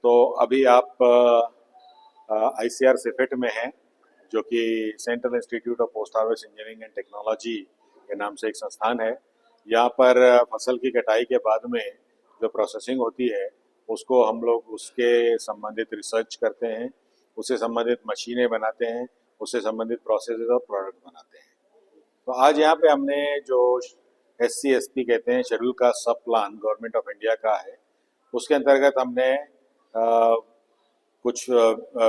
तो अभी आप ICAR सिफेट में हैं, जो कि central institute of post harvest engineering and technology के नाम से एक संस्थान है। यहाँ पर फसल की कटाई के बाद में जो प्रोसेसिंग होती है उसको हम लोग उसके संबंधित रिसर्च करते हैं, उससे संबंधित मशीनें बनाते हैं, उससे संबंधित प्रोसेस और प्रोडक्ट बनाते हैं। तो आज यहाँ पे हमने जो SC/SP कहते हैं, शेड्यूल कास्ट सब प्लान गवर्नमेंट ऑफ इंडिया का है, उसके अंतर्गत हमने कुछ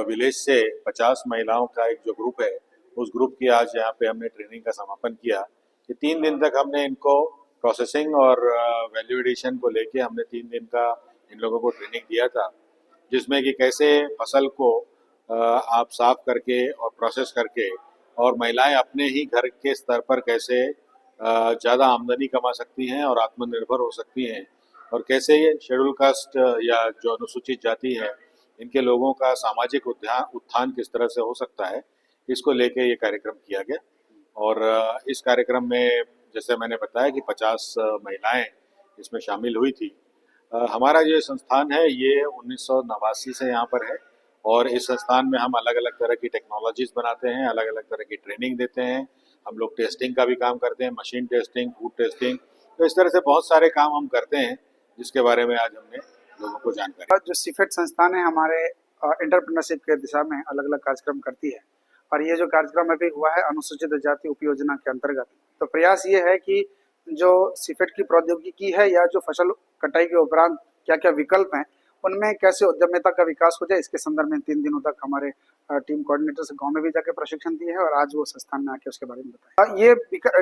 विलेज से 50 महिलाओं का एक जो ग्रुप है, उस ग्रुप की आज यहाँ पे हमने ट्रेनिंग का समापन किया। ये 3 दिन तक हमने इनको प्रोसेसिंग और वैल्यू एडिशन को लेके हमने 3 दिन का इन लोगों को ट्रेनिंग दिया था, जिसमें कि कैसे फसल को आप साफ करके और प्रोसेस करके और महिलाएं अपने ही घर के स्तर पर कैसे ज़्यादा आमदनी कमा सकती हैं और आत्मनिर्भर हो सकती हैं, और कैसे ये शेड्यूल कास्ट या जो अनुसूचित जाति है इनके लोगों का सामाजिक उत्थान किस तरह से हो सकता है, इसको लेके ये कार्यक्रम किया गया। और इस कार्यक्रम में जैसे मैंने बताया कि 50 महिलाएं इसमें शामिल हुई थी। हमारा जो संस्थान है ये 1989 से यहाँ पर है, और इस संस्थान में हम अलग अलग तरह की टेक्नोलॉजीज बनाते हैं, अलग अलग तरह की ट्रेनिंग देते हैं। हम लोग टेस्टिंग का भी काम करते हैं, मशीन टेस्टिंग, फूड टेस्टिंग, तो इस तरह से बहुत सारे काम हम करते हैं, जिसके बारे में आज हमने लोगों को जानकारी। जो सिफेट संस्थान है हमारे एंटरप्रेन्योरशिप के दिशा में अलग अलग कार्यक्रम करती है, और ये जो कार्यक्रम अभी हुआ है अनुसूचित जाति उपयोजना के अंतर्गत, तो प्रयास ये है कि जो सिफेट की प्रौद्योगिकी है या जो फसल कटाई के उपरांत क्या क्या विकल्प हैं उनमें कैसे उद्यमिता का विकास हो जाए, इसके संदर्भ में 3 दिनों तक हमारे टीम कोऑर्डिनेटर से गांव में भी जाकर प्रशिक्षण दिए है, और आज वो संस्थान में आके उसके बारे में बताया। ये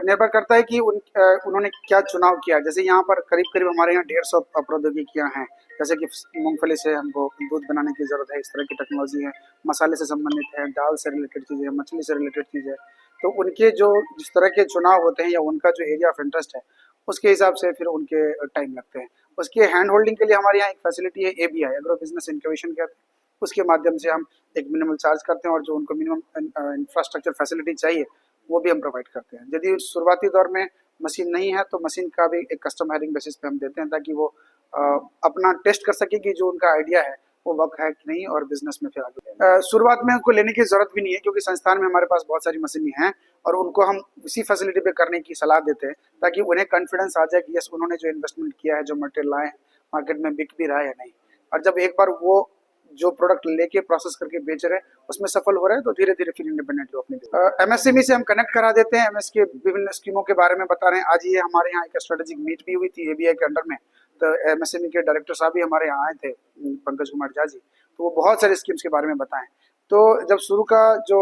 निर्भर करता है कि उन्होंने क्या चुनाव किया। जैसे यहाँ पर करीब करीब हमारे यहाँ 150 प्रौद्योगिकियाँ हैं, जैसे कि मूंगफली से हमको दूध बनाने की जरूरत है, इस तरह की टेक्नोलॉजी है, मसाले से संबंधित है, दाल से रिलेटेड चीज़ें है, मछली से रिलेटेड चीज़ है। तो उनके जो जिस तरह के चुनाव होते हैं या उनका जो एरिया ऑफ इंटरेस्ट है उसके हिसाब से फिर उनके टाइम लगते हैं। उसके हैंड होल्डिंग के लिए हमारे यहाँ एक फैसिलिटी है, ABI एग्रो बिजनेस इंक्यूबेशन कहते हैं, उसके माध्यम से हम एक मिनिमल चार्ज करते हैं, और जो उनको मिनिमम इंफ्रास्ट्रक्चर फैसिलिटी चाहिए वो भी हम प्रोवाइड करते हैं। यदि शुरुआती दौर में मशीन नहीं है तो मशीन का भी एक कस्टम हायरिंग बेसिस पे हम देते हैं, ताकि वो अपना टेस्ट कर सके कि जो उनका आइडिया है वो वर्क है कि नहीं, और बिजनेस में फिर आगे शुरुआत में उनको लेने की जरूरत भी नहीं है, क्योंकि संस्थान में हमारे पास बहुत सारी मशीनें हैं और उनको हम इसी फैसिलिटी पे करने की सलाह देते हैं, ताकि उन्हें कॉन्फिडेंस आ जाए कि यस उन्होंने जो इन्वेस्टमेंट किया है, जो मटेरियल लाए हैं, मार्केट में बिक भी रहा है या नहीं। और जब एक बार वो जो प्रोडक्ट लेके प्रोसेस करके बेच रहे हैं उसमें सफल हो रहे हैं, तो धीरे धीरे फिर इंडिपेंडेंटली अपने MSME से हम कनेक्ट करा देते हैं, MS के विभिन्न स्कीमों के बारे में बता रहे हैं। आज ये हमारे यहाँ एक स्ट्रेटेजिक मीट भी हुई थी ABI के अंडर में, तो MSME के डायरेक्टर साहब भी हमारे यहाँ आए थे, पंकज कुमार झा जी, तो वो बहुत सारे स्कीम्स के बारे में बताएं। तो जब शुरू का जो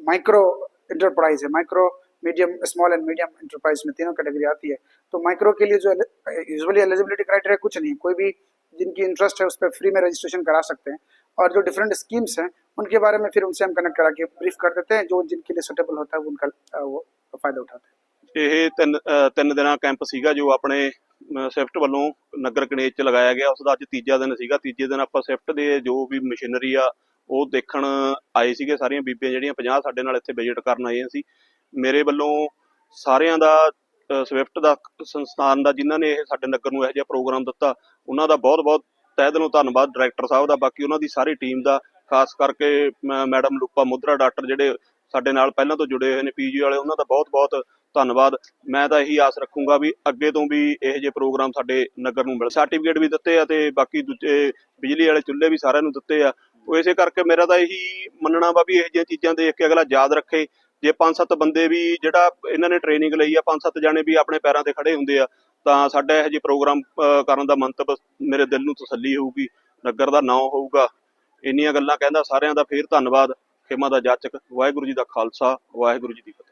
माइक्रो इंटरप्राइज है, micro medium small and medium enterprise में तीनों कैटेगरी आती है, तो माइक्रो के लिए जो यूजुअली एलिजिबिलिटी क्राइटेरिया कुछ नहीं है, कोई भी जिनकी इंटरेस्ट है उस पर फ्री में रजिस्ट्रेशन करा सकते हैं, और जो डिफरेंट स्कीम्स हैं उनके बारे में फिर उनसे हम कनेक्ट करा के ब्रीफ कर देते हैं, जो जिनके लिए सुटेबल होता है उनका वो फायदा उठाते हैं। ਇਹ ਤਿੰਨ ਦਿਨਾਂ ਕੈਂਪ ਸੀਗਾ ਜੋ ਆਪਣੇ ਸਿਫਟ ਵੱਲੋਂ ਨਗਰ ਕਨੇਜ 'ਚ ਲਗਾਇਆ ਗਿਆ। ਉਸ ਦਾ ਅੱਜ ਤੀਜਾ ਦਿਨ ਸੀਗਾ। ਤੀਜੇ ਦਿਨ ਆਪਾਂ ਸਿਫਟ ਦੇ ਜੋ ਵੀ ਮਸ਼ੀਨਰੀ ਆ ਉਹ ਦੇਖਣ ਆਏ ਸੀਗੇ। ਸਾਰੀਆਂ ਬੀਬੀਆਂ ਜਿਹੜੀਆਂ 50 ਸਾਡੇ ਨਾਲ ਇੱਥੇ ਵਿਜ਼ਿਟ ਕਰਨ ਆਏ ਸੀ। ਮੇਰੇ ਵੱਲੋਂ ਸਾਰਿਆਂ ਦਾ ਸਵਿਫਟ ਦਾ ਸੰਸਥਾਨ ਦਾ ਜਿਨ੍ਹਾਂ ਨੇ ਇਹ ਸਾਡੇ ਨਗਰ ਨੂੰ ਇਹੋ ਜਿਹਾ ਪ੍ਰੋਗਰਾਮ ਦਿੱਤਾ ਉਹਨਾਂ ਦਾ ਬਹੁਤ ਬਹੁਤ ਤਹਿ ਦਿਲੋਂ ਧੰਨਵਾਦ। ਡਾਇਰੈਕਟਰ ਸਾਹਿਬ ਦਾ, ਬਾਕੀ ਉਹਨਾਂ ਦੀ ਸਾਰੀ ਟੀਮ ਦਾ, ਖਾਸ ਕਰਕੇ ਮੈਡਮ ਲੂਪਾ ਮੁੱਧਰਾ, ਡਾਕਟਰ ਜਿਹੜੇ ਸਾਡੇ ਨਾਲ ਪਹਿਲਾਂ ਤੋਂ ਜੁੜੇ ਹੋਏ ਨੇ, PG ਵਾਲੇ, ਉਹਨਾਂ ਦਾ ਬਹੁਤ ਬਹੁਤ ਧੰਨਵਾਦ। ਮੈਂ ਤਾਂ ਇਹੀ ਆਸ ਰੱਖੂੰਗਾ ਵੀ ਅੱਗੇ ਤੋਂ ਵੀ ਇਹੋ ਜਿਹੇ ਪ੍ਰੋਗਰਾਮ ਸਾਡੇ ਨਗਰ ਨੂੰ ਮਿਲ। ਸਰਟੀਫਿਕੇਟ ਵੀ ਦਿੱਤੇ ਆ ਤੇ ਬਾਕੀ ਦੂਜੇ ਬਿਜਲੀ ਵਾਲੇ ਚੁੱਲ੍ਹੇ ਵੀ ਸਾਰਿਆਂ ਨੂੰ ਦਿੱਤੇ ਆ। ਉਹ ਇਸੇ ਕਰਕੇ ਮੇਰਾ ਤਾਂ ਇਹੀ ਮੰਨਣਾ ਵਾ ਵੀ ਇਹੋ ਜਿਹੀਆਂ ਚੀਜ਼ਾਂ ਦੇਖ ਕੇ ਅਗਲਾ ਯਾਦ ਰੱਖੇ। ਜੇ 5-7 ਬੰਦੇ ਵੀ ਜਿਹੜਾ ਇਹਨਾਂ ਨੇ ਟ੍ਰੇਨਿੰਗ ਲਈ ਆ, 5-7 ਜਾਣੇ ਵੀ ਆਪਣੇ ਪੈਰਾਂ ਤੇ ਖੜੇ ਹੁੰਦੇ ਆ, ਤਾਂ ਸਾਡਾ ਇਹੋ ਜਿਹੇ ਪ੍ਰੋਗਰਾਮ ਕਰਨ ਦਾ ਮੰਤਵ ਮੇਰੇ ਦਿਲ ਨੂੰ ਤਸੱਲੀ ਹੋਊਗੀ, ਨਗਰ ਦਾ ਨਾਂ ਹੋਊਗਾ। ਇੰਨੀਆਂ ਗੱਲਾਂ ਕਹਿੰਦਾ ਸਾਰਿਆਂ ਦਾ ਫੇਰ ਧੰਨਵਾਦ। ਖਿਮਾ ਦਾ ਜਾਚਕ। ਵਾਹਿਗੁਰੂ ਜੀ ਦਾ ਖਾਲਸਾ, ਵਾਹਿਗੁਰੂ ਜੀ ਦੀ ਫਤਿਹ।